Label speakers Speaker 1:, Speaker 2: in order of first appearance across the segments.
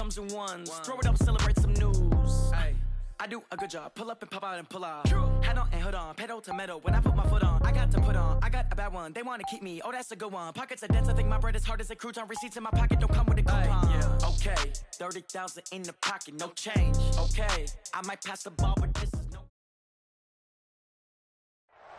Speaker 1: comes in ones. Throw it up, celebrate some news. Ay. I do a good job. Pull up and pop out and pull out. Head on and hood on. Pedal to metal. When I put my foot on, I got to put on. I got a bad one. They want to keep me. Oh, that's a good one. Pockets are dense. I think my bread is hard as a crouton. Receipts in my pocket don't come with a coupon. Yeah. Okay. 30,000 in the pocket. No change. Okay. I might pass the ball, but this is no.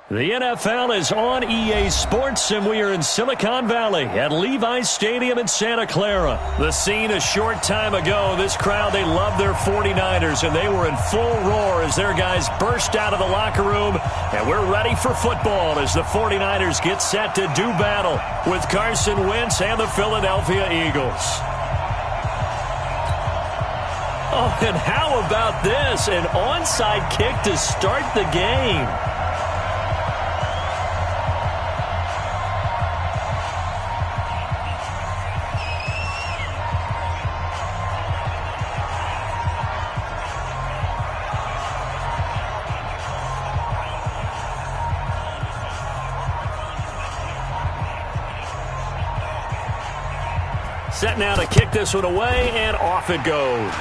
Speaker 2: The NFL is on EA Sports, and we are in Silicon Valley at Levi's Stadium in Santa Clara. The scene a short time ago. This crowd, they love their 49ers, and they were in full roar as their guys burst out of the locker room. And we're ready for football as the 49ers get set to do battle with Carson Wentz and the Philadelphia Eagles. Oh, and how about this? An onside kick to start the game. Set now to kick this one away, and off it goes.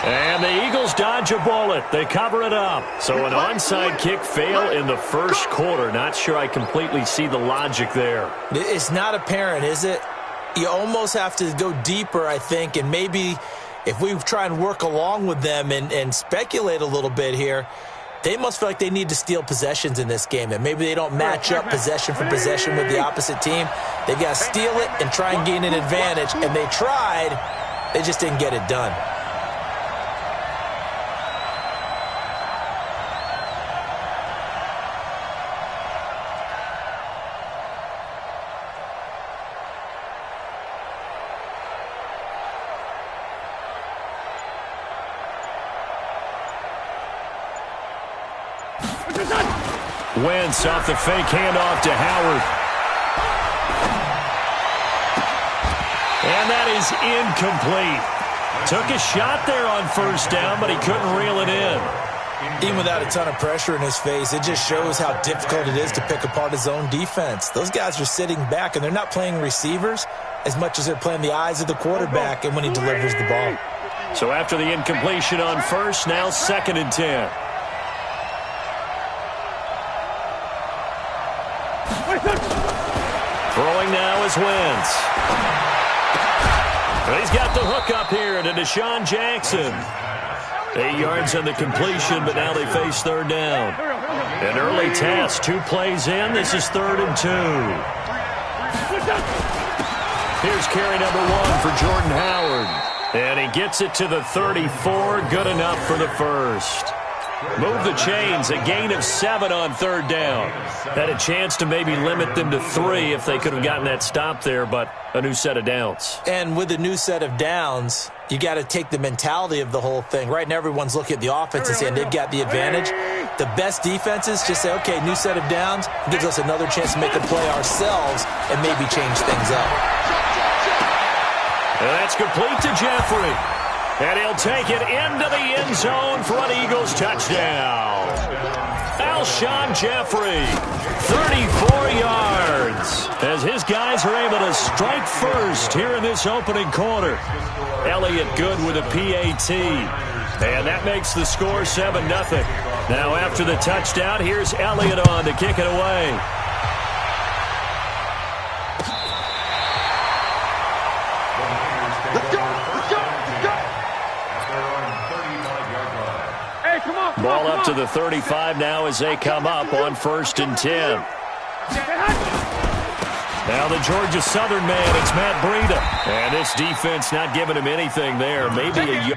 Speaker 2: And the Eagles dodge a bullet. They cover it up. So an onside kick fail in the first quarter. Not sure I completely see the logic there.
Speaker 3: It's not apparent, is it? You almost have to go deeper, I think, and maybe if we try and work along with them and speculate a little bit here, they must feel like they need to steal possessions in this game, and maybe they don't match up possession for possession with the opposite team. They've got to steal it and try and gain an advantage, and they tried. They just didn't get it done.
Speaker 2: Wentz off the fake handoff to Howard. And that is incomplete. Took a shot there on first down, but he couldn't reel it in.
Speaker 3: Even without a ton of pressure in his face, it just shows how difficult it is to pick apart his own defense. Those guys are sitting back, and they're not playing receivers as much as they're playing the eyes of the quarterback and when he delivers the ball.
Speaker 2: So after the incompletion on first, now 2nd and 10. Throwing now is Wentz. He's got the hook up here to Deshaun Jackson. 8 yards on the completion, but now they face 3rd down. An early task, 2 plays in. This is 3rd and 2. Here's carry number 1 for Jordan Howard. And he gets it to the 34. Good enough for the first. Move the chains, a gain of 7 on 3rd down. Had a chance to maybe limit them to 3 if they could have gotten that stop there, but a new set of downs.
Speaker 3: And with a new set of downs, you got to take the mentality of the whole thing. Right now, everyone's looking at the offense and saying they've got the advantage. The best defenses just say, okay, new set of downs, gives us another chance to make a play ourselves and maybe change things up.
Speaker 2: And that's complete to Jeffrey. And he'll take it into the end zone for an Eagles touchdown. Alshon Jeffrey, 34 yards, as his guys are able to strike first here in this opening quarter. Elliott good with a PAT. And that makes the score 7-0. Now after the touchdown, here's Elliott on to kick it away. Ball up to the 35 now as they come up on 1st and 10. Now the Georgia Southern man, it's Matt Breida. And this defense not giving him anything there. Maybe a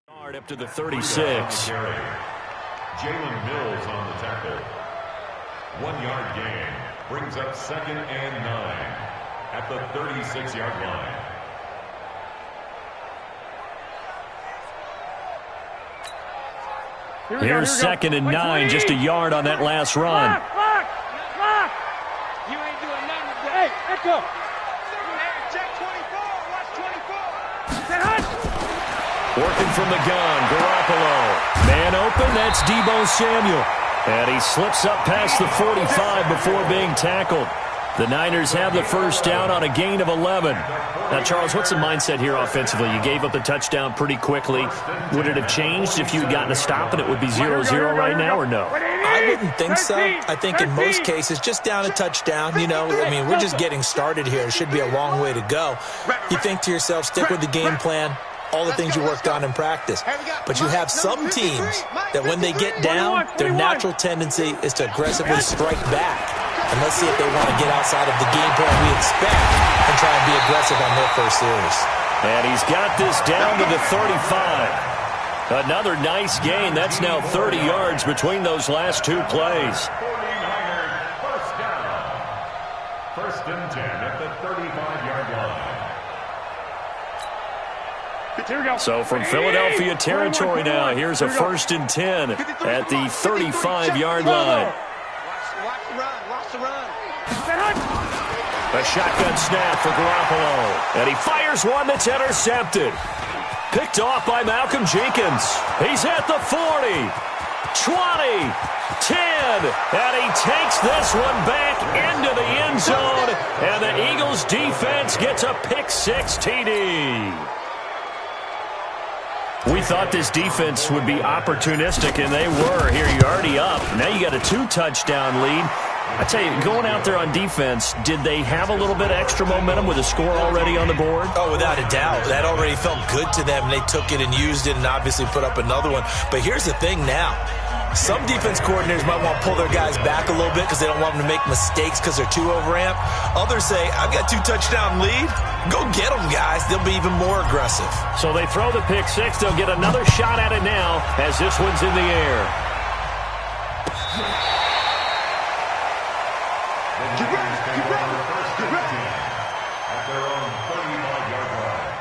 Speaker 2: yard up to the 36.
Speaker 4: Jalen Mills on the tackle. 1-yard gain. Brings up 2nd and 9 at the 36-yard line.
Speaker 2: Here's 2nd and 9, just a yard on that last run.
Speaker 5: You ain't doing nothing today. Hey, Echo. Check 24. Watch 24.
Speaker 2: Working from the gun, Garoppolo. Man open, that's Deebo Samuel. And he slips up past the 45 before being tackled. The Niners have the first down on a gain of 11. Now, Charles, what's the mindset here offensively? You gave up the touchdown pretty quickly. Would it have changed if you had gotten a stop and it would be 0-0 right now, or no?
Speaker 3: I wouldn't think so. I think in most cases, just down a touchdown, you know, I mean, we're just getting started here. It should be a long way to go. You think to yourself, stick with the game plan, all the things you worked on in practice. But you have some teams that when they get down, their natural tendency is to aggressively strike back. And let's see if they want to get outside of the game plan we expect and try and be aggressive on their first series.
Speaker 2: And he's got this down to the 35. Another nice gain. That's now 30 yards between those last two plays.
Speaker 4: 49ers first down. First and 10 at the 35-yard line.
Speaker 2: So from Philadelphia territory now, here's a first and 10 at the 35-yard line. A shotgun snap for Garoppolo. And he fires one that's intercepted. Picked off by Malcolm Jenkins. He's at the 40, 20, 10. And he takes this one back into the end zone. And the Eagles defense gets a pick-6 TD. We thought this defense would be opportunistic, and they were. Here, you're already up. Now you got a 2-touchdown lead. I tell you, going out there on defense, did they have a little bit of extra momentum with a score already on the board?
Speaker 3: Oh, without a doubt. That already felt good to them. They took it and used it and obviously put up another one. But here's the thing now. Some defense coordinators might want to pull their guys back a little bit because they don't want them to make mistakes because they're too overamped. Others say, I've got 2-touchdown lead. Go get them, guys. They'll be even more aggressive.
Speaker 2: So they throw the pick-6. They'll get another shot at it now as this one's in the air.
Speaker 4: Get ready. First and 10 at their own 35-yard line.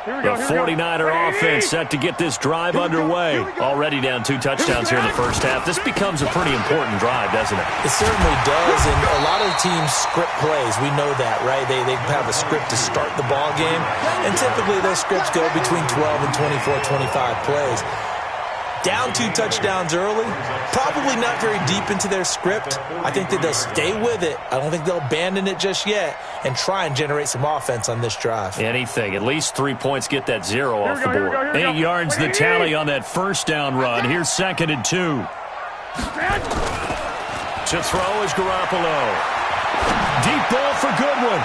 Speaker 2: The 49er offense set to get this drive underway. Already down 2 touchdowns here in the first half. This becomes a pretty important drive, doesn't it?
Speaker 3: It certainly does, and a lot of teams script plays. We know that, right? They have a script to start the ball game, and typically those scripts go between 12 and 24, 25 plays. Down 2 touchdowns early, probably not very deep into their script. I think that they'll stay with it. I don't think they'll abandon it just yet and try and generate some offense on this drive.
Speaker 2: Anything. At least 3 points get that 0 off the board. 8 yards the tally on that first down run. Here's 2nd and 2. To throw is Garoppolo. Deep ball for Goodwin.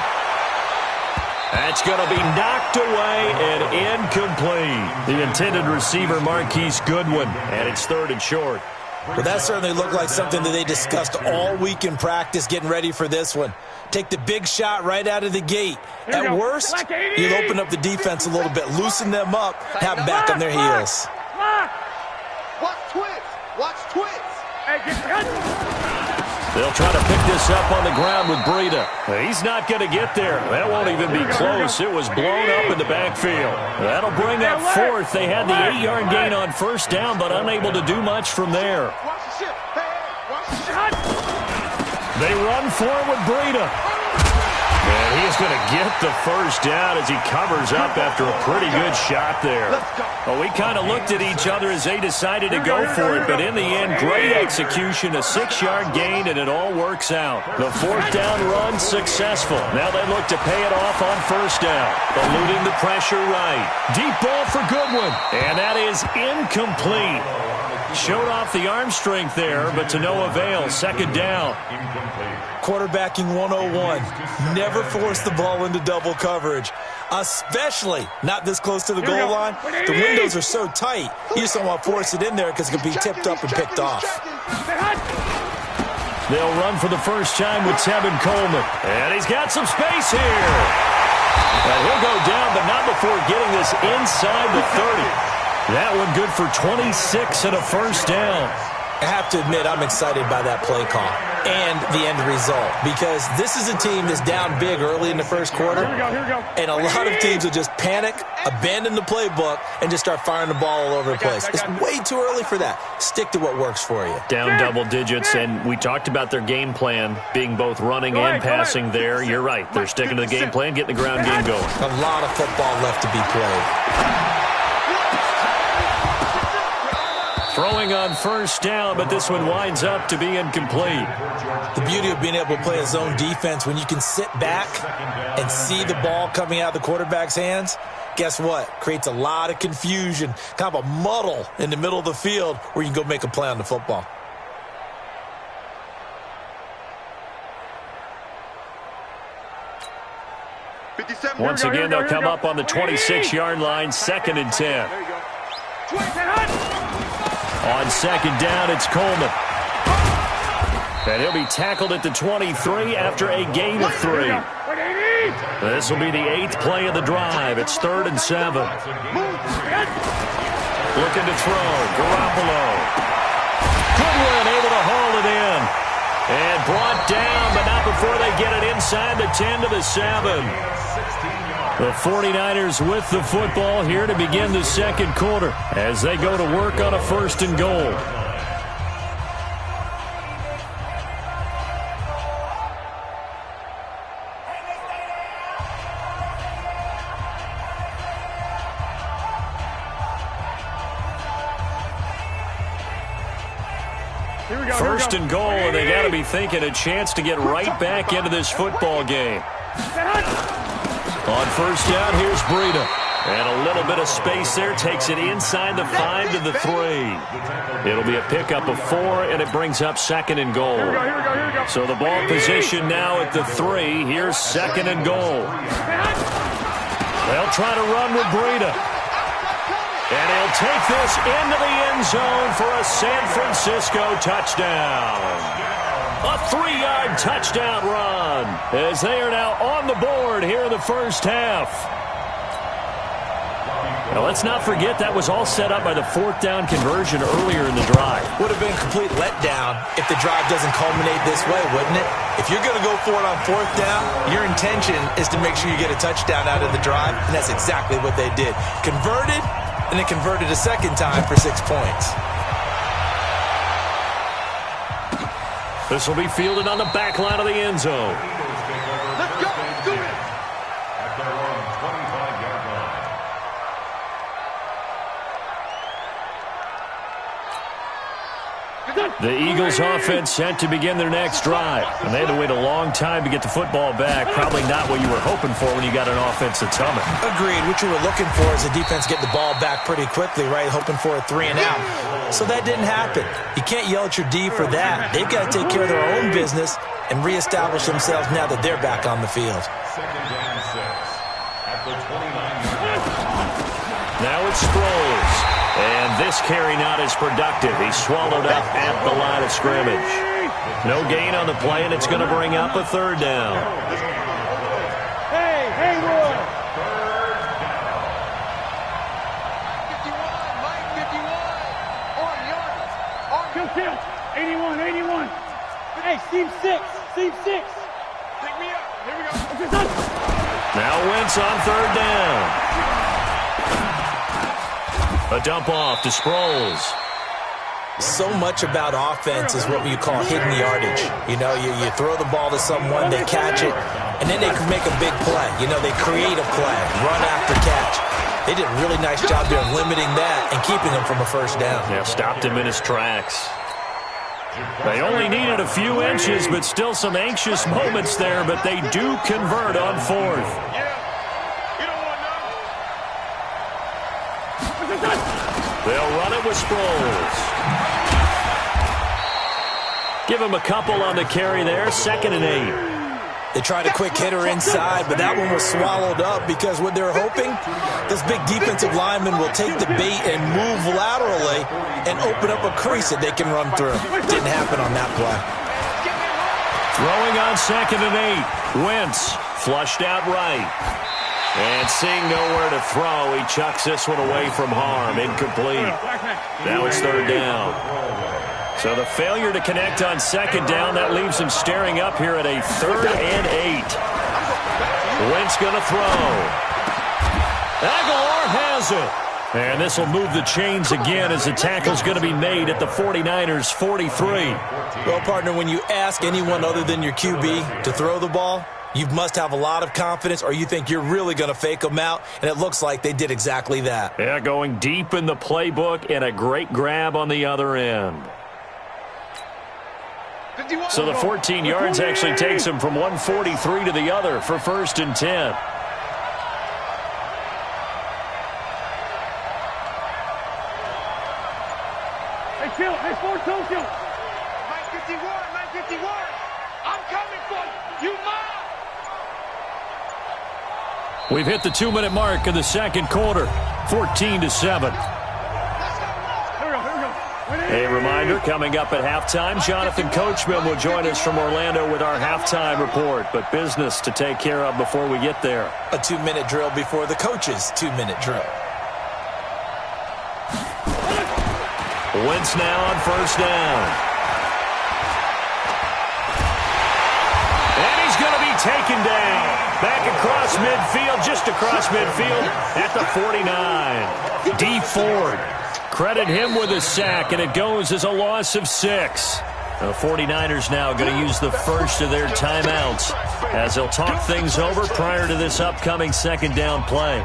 Speaker 2: That's going to be knocked away and incomplete. The intended receiver, Marquise Goodwin, and it's 3rd and short.
Speaker 3: Well, that certainly looked like something that they discussed all week in practice, getting ready for this one. Take the big shot right out of the gate. At worst, you'll open up the defense a little bit, loosen them up, have them back on their heels.
Speaker 5: Watch twits.
Speaker 2: They'll try to pick this up on the ground with Breida. He's not going to get there. That won't even be close. It was blown up in the backfield. That'll bring up 4th. They had the 8-yard gain on first down, but unable to do much from there. They run for it with Breida. And he's going to get the first down as he covers up after a pretty good shot there. Well, we kind of looked at each other as they decided to go for it, but in the end, great execution, a 6-yard gain, and it all works out. The 4th down run successful. Now they look to pay it off on first down. Eluding the pressure right. Deep ball for Goodwin, and that is incomplete. Showed off the arm strength there, but to no avail. 2nd down.
Speaker 3: Quarterbacking 101. Never force the ball into double coverage, especially not this close to the goal line. The windows are so tight, you just don't want to force it in there because it can be tipped up and picked off.
Speaker 2: They'll run for the first time with Tevin Coleman. And he's got some space here. And he'll go down, but not before getting this inside the 30. That one good for 26 and a first down.
Speaker 3: I have to admit, I'm excited by that play call. and the end result, because this is a team that's down big early in the first quarter, and a lot of teams will just panic, abandon the playbook, and just start firing the ball all over the place. It's way too early for that. Stick to what works for you.
Speaker 2: Down double digits, and we talked about their game plan being both running and passing there. You're right. They're sticking to the game plan, getting the ground game going.
Speaker 3: A lot of football left to be played.
Speaker 2: Throwing on first down, but this one winds up to be incomplete.
Speaker 3: The beauty of being able to play a zone defense when you can sit back and see the ball coming out of the quarterback's hands, guess what? Creates a lot of confusion, kind of a muddle in the middle of the field where you can go make a play on the football.
Speaker 2: Once again, they'll come up on the 26-yard line, 2nd and 10. On 2nd down, it's Coleman. And he'll be tackled at the 23 after a gain of 3. This will be the 8th play of the drive. It's 3rd and 7. Looking to throw. Garoppolo. Goodwin able to haul it in. And brought down, but not before they get it inside the 10 to the 7. The 49ers with the football here to begin the second quarter as they go to work on a 1st and goal. First and goal, and they got to be thinking a chance to get right back into this football game. On first down, here's Breida. And a little bit of space there. Takes it inside the 5 to the 3. It'll be a pickup of 4, and it brings up 2nd and goal. So the ball position now at the 3. Here's 2nd and goal. They'll try to run with Breida. And he'll take this into the end zone for a San Francisco touchdown. A 3-yard touchdown run as they are now on the board here in the first half. Now, let's not forget that was all set up by the 4th down conversion earlier in the drive.
Speaker 3: Would have been a complete letdown if the drive doesn't culminate this way, wouldn't it? If you're going to go for it on 4th down, your intention is to make sure you get a touchdown out of the drive, and that's exactly what they did. Converted, and then converted a second time for 6 points.
Speaker 2: This will be fielded on the back line of the end zone.
Speaker 5: Let's go. Do it.
Speaker 4: At their own 25-yard line.
Speaker 2: The Eagles offense set to begin their next drive. And they had to wait a long time to get the football back. Probably not what you were hoping for when you got an offense that's humming.
Speaker 3: Agreed. What you were looking for is the defense get the ball back pretty quickly, right? Hoping for a 3 and out. So that didn't happen. You can't yell at your D for that. They've got to take care of their own business and reestablish themselves now that they're back on the field.
Speaker 4: 2nd and 6. At the 29-yard line.
Speaker 2: Now it's Sproles. And this carry not as productive. He's swallowed up at the line of scrimmage. No gain on the play, and it's going to bring up a 3rd down.
Speaker 5: Hey, Roy.
Speaker 6: 51, Mike, 51. On yards.
Speaker 5: Kill. 81. Hey, seam 6. Take me up. Here we go.
Speaker 2: Now Wentz on 3rd down. A dump off to Sproles.
Speaker 3: So much about offense is what you call hidden yardage. You know, you throw the ball to someone, they catch it, and then they can make a big play. You know, they create a play, run after catch. They did a really nice job there of limiting that and keeping him from a 1st down.
Speaker 2: Yeah, stopped him in his tracks. They only needed a few inches, but still some anxious moments there, but they do convert on 4th. They'll run it with Sproles. Give him a couple on the carry there, 2nd and 8.
Speaker 3: They tried a quick hitter inside, but that one was swallowed up because what they're hoping, this big defensive lineman will take the bait and move laterally and open up a crease that they can run through. Didn't happen on that play.
Speaker 2: Throwing on 2nd and 8. Wentz flushed out right. And seeing nowhere to throw, he chucks this one away from harm. Incomplete. Now it's 3rd down. So the failure to connect on second down, that leaves him staring up here at a 3rd and 8. Wentz going to throw. Aguilar has it. And this will move the chains again as the tackle's going to be made at the 49ers' 43.
Speaker 3: Well, partner, when you ask anyone other than your QB to throw the ball, you must have a lot of confidence or you think you're really going to fake them out, and it looks like they did exactly that.
Speaker 2: Yeah, going deep in the playbook and a great grab on the other end. So the 14 yards actually takes him from 143 to the other for 1st and 10.
Speaker 5: Hey, Phil. Hey, Ford, Phil.
Speaker 6: 951, 951. I'm coming for you. You mine.
Speaker 2: We've hit the 2-minute mark of the second quarter, 14-7. A reminder, coming up at halftime, Jonathan Coachman will join us from Orlando with our halftime report, but business to take care of before we get there.
Speaker 3: A 2-minute drill before the coach's 2-minute drill.
Speaker 2: Wentz now on 1st down. And he's going to be taken down. Back across midfield, just across midfield at the 49. D. Ford. Credit him with a sack, and it goes as a loss of 6. The 49ers now going to use the first of their timeouts as they'll talk things over prior to this upcoming 2nd down play.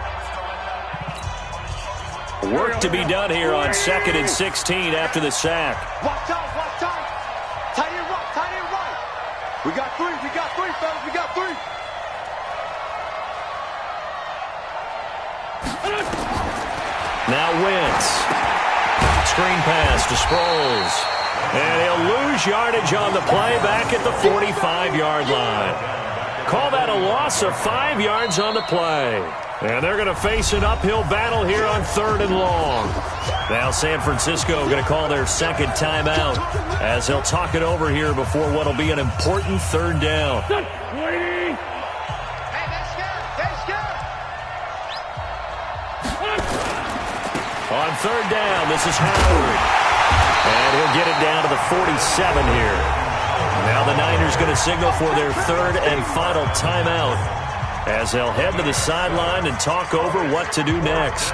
Speaker 2: Work to be done here on 2nd and 16 after the sack.
Speaker 6: Watch out, watch out. Tight end right, tight end right. We got 3, fellas, we got 3.
Speaker 2: Now Wentz. Screen pass to Sproles. And he'll lose yardage on the play back at the 45-yard line. Call that a loss of 5 yards on the play. And they're going to face an uphill battle here on 3rd and long. Now San Francisco going to call their 2nd timeout as they'll talk it over here before what will be an important 3rd down. On 3rd down, this is Howard. And he'll get it down to the 47 here. Now the Niners going to signal for their 3rd and final timeout as they'll head to the sideline and talk over what to do next.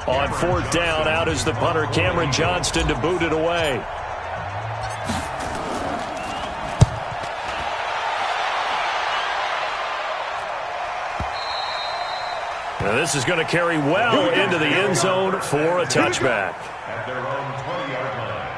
Speaker 2: On 4th down, out is the punter, Cameron Johnston, to boot it away. Now this is going to carry well into the end zone for a touchback.
Speaker 4: At their own 20-yard line.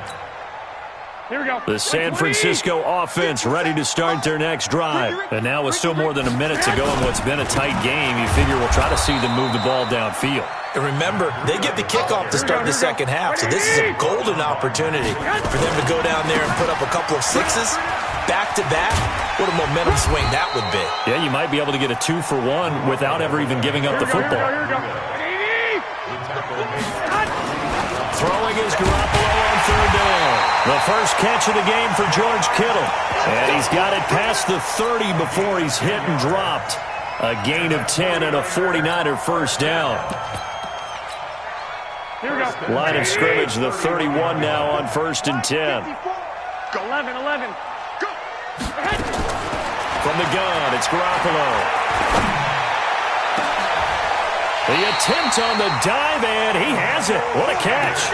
Speaker 5: Here we go.
Speaker 2: The San Francisco offense ready to start their next drive. And now with still more than a minute to go in what's been a tight game, you figure we'll try to see them move the ball downfield.
Speaker 3: And remember, they get the kickoff to start the second half, so this is a golden opportunity for them to go down there and put up a couple of 6s back-to-back. What a momentum swing that would be.
Speaker 2: Yeah, you might be able to get a 2-for-1 without ever even giving up the football. Throwing is Garoppolo on 3rd down. The first catch of the game for George Kittle. And he's got it past the 30 before he's hit and dropped. A gain of 10 and a 49er first down. Line of scrimmage, the 31 now on 1st and 10.
Speaker 5: 11. Go.
Speaker 2: From the gun, it's Garoppolo. The attempt on the dive, and he has it. What a catch.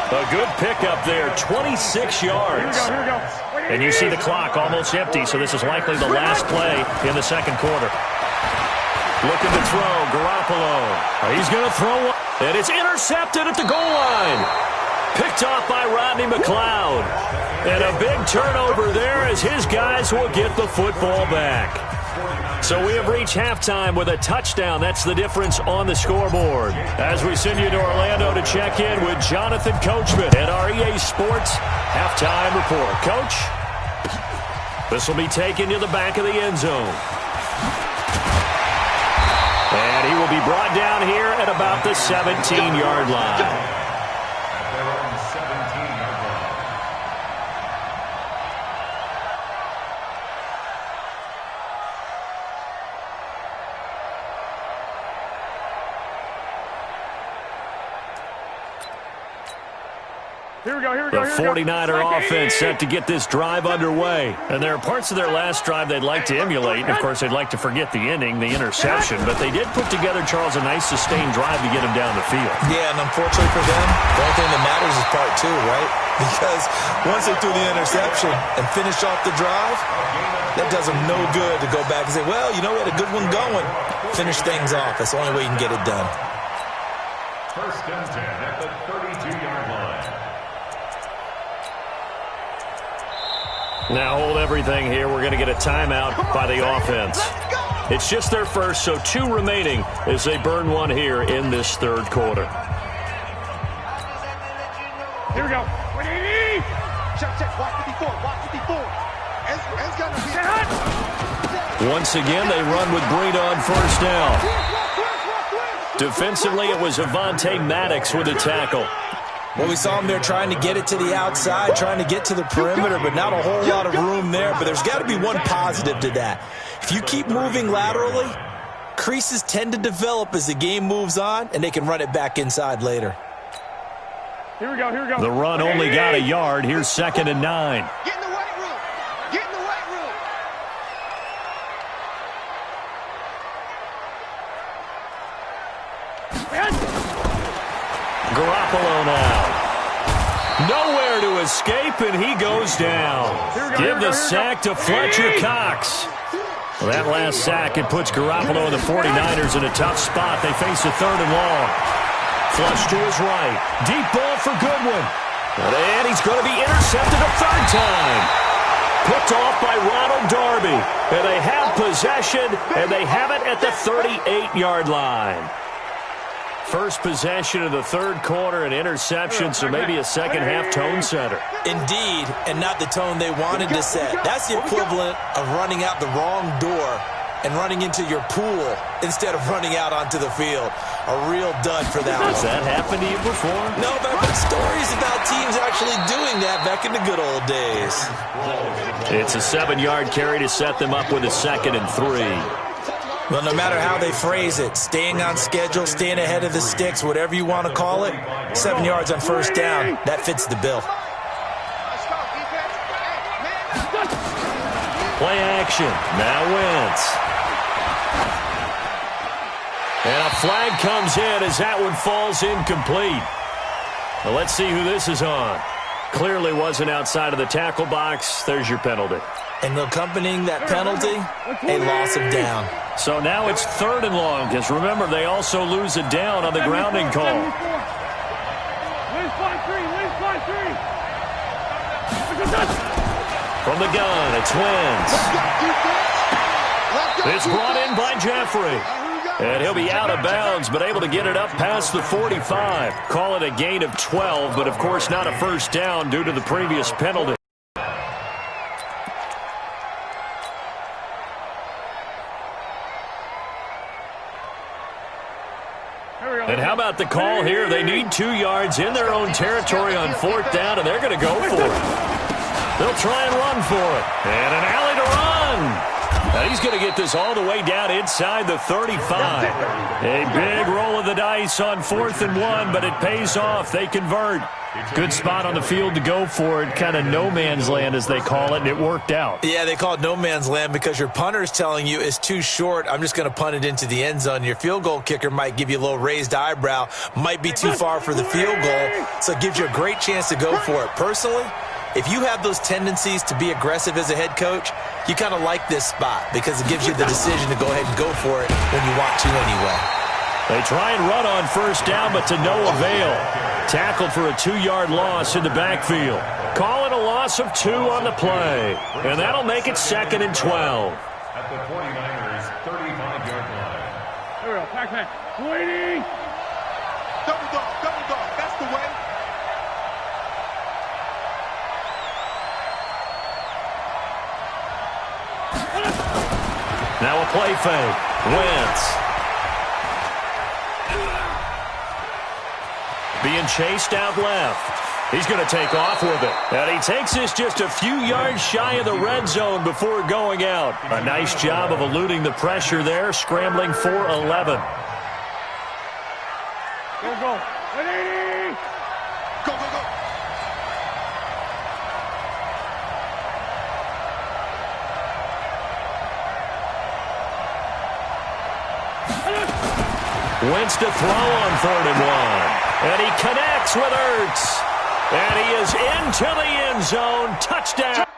Speaker 2: A good pickup there, 26 yards.
Speaker 5: Here we go.
Speaker 2: And you see the clock almost empty, so this is likely the last play in the second quarter. Looking to throw, Garoppolo. He's going to throw one, and it's intercepted at the goal line. Picked off by Rodney McLeod. And a big turnover there as his guys will get the football back. So we have reached halftime with a touchdown. That's the difference on the scoreboard. As we send you to Orlando to check in with Jonathan Coachman at our EA Sports Halftime Report. Coach, this will be taken to the back of the end zone. And he will be brought down here at about the 17-yard line.
Speaker 5: Here we go.
Speaker 2: The 49er offense set to get this drive underway. And there are parts of their last drive they'd like to emulate. And, of course, they'd like to forget the ending, the interception. But they did put together, Charles, a nice sustained drive to get him down the field.
Speaker 3: Yeah, and unfortunately for them, the only thing that matters is part two, right? Because once they threw the interception and finished off the drive, that does them no good to go back and say, well, you know, we had a good one going. Finish things off. That's the only way you can get it done.
Speaker 4: First and 10 at the 32-yard line.
Speaker 2: Now hold everything here. We're going to get a timeout by the offense. It's just their first, so 2 remaining as they burn one here in this third quarter.
Speaker 5: Here we go. 180.
Speaker 6: Check. Watch 54. Watch 54. It's going to be
Speaker 2: Once again, they run with Breida on first down. Defensively, it was Avonte Maddox with a tackle.
Speaker 3: Well, we saw him there trying to get it to the outside, trying to get to the perimeter, but not a whole lot of room there. But there's got to be one positive to that. If you keep moving laterally, creases tend to develop as the game moves on, and they can run it back inside later.
Speaker 5: Here we go.
Speaker 2: The run only got a yard. Here's 2nd and 9.
Speaker 6: Get in the weight room. Get in the weight room.
Speaker 2: Garoppolo now. Nowhere to escape, and he goes down. Give the sack to Fletcher Cox. Well, that last sack, it puts Garoppolo and the 49ers in a tough spot. They face a 3rd and long. Flush to his right. Deep ball for Goodwin. And he's going to be intercepted a 3rd time. Picked off by Ronald Darby. And they have possession, and they have it at the 38-yard line. First possession of the third quarter, an interception, so maybe a second-half tone setter.
Speaker 3: Indeed, and not the tone they wanted to set. That's the equivalent of running out the wrong door and running into your pool instead of running out onto the field. A real dud for that one.
Speaker 2: Has that happened to you before?
Speaker 3: No, but I've heard stories about teams actually doing that back in the good old days.
Speaker 2: It's a 7-yard carry to set them up with a 2nd and 3.
Speaker 3: Well, no matter how they phrase it, staying on schedule, staying ahead of the sticks, whatever you want to call it, 7 yards on first down, that fits the bill.
Speaker 2: Play action. Now Wentz. And a flag comes in as that one falls incomplete. Well, let's see who this is on. Clearly wasn't outside of the tackle box. There's your penalty.
Speaker 3: And accompanying that penalty, a loss of down.
Speaker 2: So now it's 3rd and long, because remember, they also lose a down on the grounding call. From the gun, it's Wentz. It's brought in by Jeffrey. And he'll be out of bounds, but able to get it up past the 45. Call it a gain of 12, but of course not a first down due to the previous penalty. And how about the call here? They need 2 yards in their own territory on 4th down, and they're going to go for it. They'll try and run for it. And an alley to run. Now he's going to get this all the way down inside the 35. A big roll of the dice on 4th and 1, but it pays off. They convert. Good spot on the field to go for it. Kind of no man's land, as they call it, and it worked out.
Speaker 3: Yeah, they call it no man's land because your punter's telling you it's too short. I'm just going to punt it into the end zone. Your field goal kicker might give you a little raised eyebrow. Might be too far for the field goal, so it gives you a great chance to go for it. Personally, if you have those tendencies to be aggressive as a head coach, you kind of like this spot because it gives you the decision to go ahead and go for it when you want to anyway.
Speaker 2: They try and run on first down, but to no avail. Tackled for a 2-yard loss in the backfield. Call it a loss of 2 on the play. And that'll make it 2nd and 12.
Speaker 4: At the 49ers' 35-yard line.
Speaker 5: Here we go. Pac-Man. 280.
Speaker 6: Double dog. That's the way.
Speaker 2: Now a play fake. Wentz. Being chased out left. He's going to take off with it. And he takes this just a few yards shy of the red zone before going out. A nice job of eluding the pressure there, scrambling for 11.
Speaker 5: Go. 180.
Speaker 6: Go.
Speaker 2: Wentz to throw on 3rd and 1. And he connects with Ertz. And he is into the end zone. Touchdown.